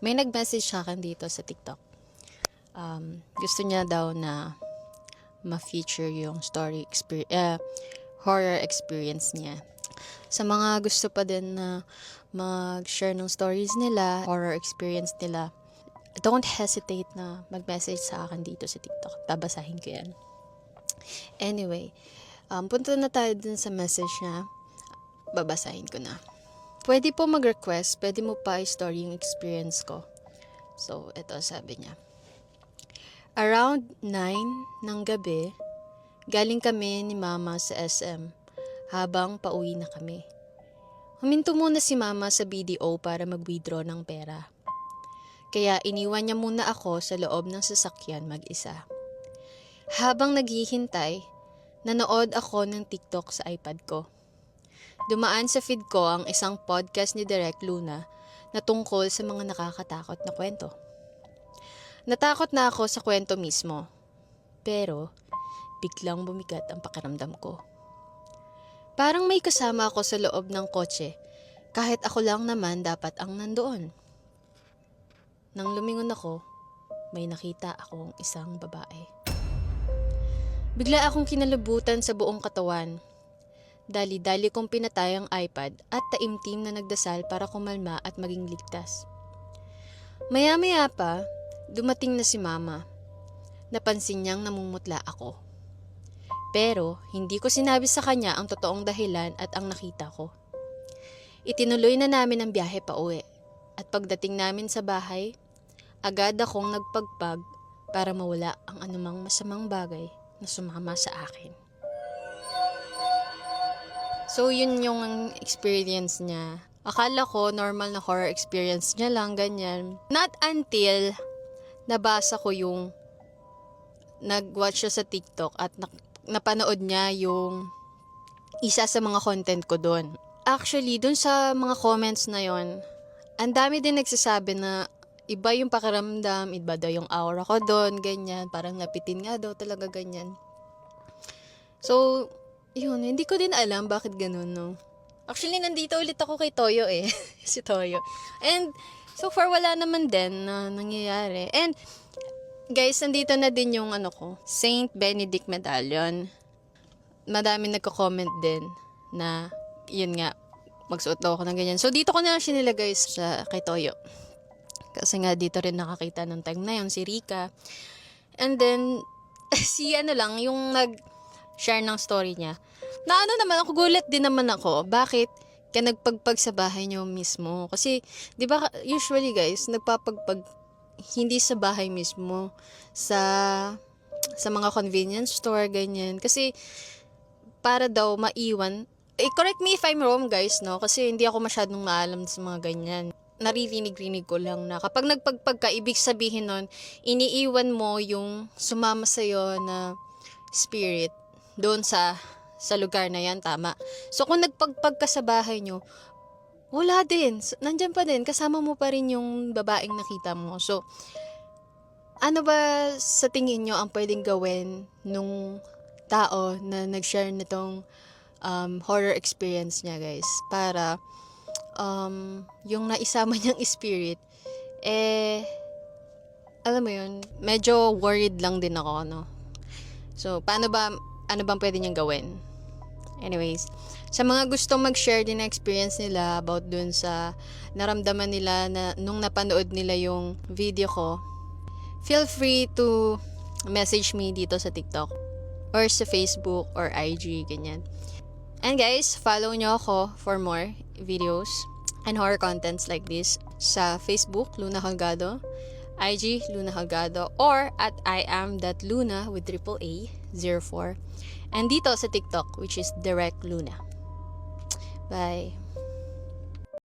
May nag-message sa akin dito sa TikTok. Gusto niya daw na ma-feature yung horror experience niya. Sa mga gusto pa din na mag-share ng stories nila, horror experience nila, don't hesitate na mag-message sa akin dito sa TikTok. Babasahin ko yan. Anyway, punta na tayo dun sa message niya. Babasahin ko na. Pwede po mag-request, pwede mo pa i-story yung experience ko. So, ito sabi niya. Around 9 ng gabi, galing kami ni Mama sa SM habang pauwi na kami. Huminto muna si Mama sa BDO para mag-withdraw ng pera. Kaya iniwan niya muna ako sa loob ng sasakyan mag-isa. Habang naghihintay, nanood ako ng TikTok sa iPad ko. Dumaan sa feed ko ang isang podcast ni Direk Luna na tungkol sa mga nakakatakot na kwento. Natakot na ako sa kwento mismo, pero biglang bumigat ang pakiramdam ko. Parang may kasama ako sa loob ng kotse, kahit ako lang naman dapat ang nandoon. Nang lumingon ako, may nakita akong isang babae. Bigla akong kinalabutan sa buong katawan. Dali-dali kong pinatay ang iPad at taimtim na nagdasal para kumalma at maging ligtas. Maya-maya pa, dumating na si Mama. Napansin niyang namumutla ako. Pero hindi ko sinabi sa kanya ang totoong dahilan at ang nakita ko. Itinuloy na namin ang biyahe pa uwi. At pagdating namin sa bahay, agad akong nagpagpag para mawala ang anumang masamang bagay na sumama sa akin. So, yun yung experience niya. Akala ko normal na horror experience niya lang, ganyan. Not until nabasa ko yung nag-watch siya sa TikTok at napanood niya yung isa sa mga content ko doon. Actually, doon sa mga comments na yon, ang dami din nagsasabi na iba yung pakiramdam, iba daw yung aura ko doon, ganyan. Parang napitin nga daw talaga, ganyan. So, yun, hindi ko din alam bakit ganun, no? Actually, nandito ulit ako kay Toyo eh. Si Toyo. And, so far, wala naman din na nangyayari. And, guys, nandito na din yung Saint Benedict Medallion. Madami nagko-comment din na, yun nga, magsuot daw ako ng ganyan. So, dito ko na sinilagay sa kay Toyo. Kasi nga, dito rin nakakita ng time na yun, si Rika. And then, si yung nag-share ng story niya. Na naman ako, gulat din naman ako. Bakit ka nagpagpag sa bahay niyo mismo? Kasi, di ba, usually guys, nagpapagpag hindi sa bahay mismo, sa mga convenience store, ganyan. Kasi, para daw maiwan, correct me if I'm wrong guys, no? Kasi hindi ako masyadong maalam sa mga ganyan. Naririnig-rinig ko lang na kapag nagpagpag ka, ibig sabihin nun, iniiwan mo yung sumama sa'yo na spirit doon sa lugar na yan, tama. So, kung nagpagpag ka sa bahay nyo, wala din. Nandyan pa din. Kasama mo pa rin yung babaeng nakita mo. So, ano ba sa tingin nyo ang pwedeng gawin nung tao na nag-share nitong horror experience niya, guys? Para yung naisama niyang spirit, alam mo yun, medyo worried lang din ako, no? So, ano bang pwede niyang gawin? Anyways, sa mga gustong mag-share din na experience nila about dun sa naramdaman nila na nung napanood nila yung video ko, feel free to message me dito sa TikTok or sa Facebook or IG, ganyan. And guys, follow nyo ako for more videos and horror contents like this sa Facebook, Luna Holgado, IG, Luna Holgado, or at iam.luna with triple A 04. And dito sa TikTok, which is Direct Luna. Bye.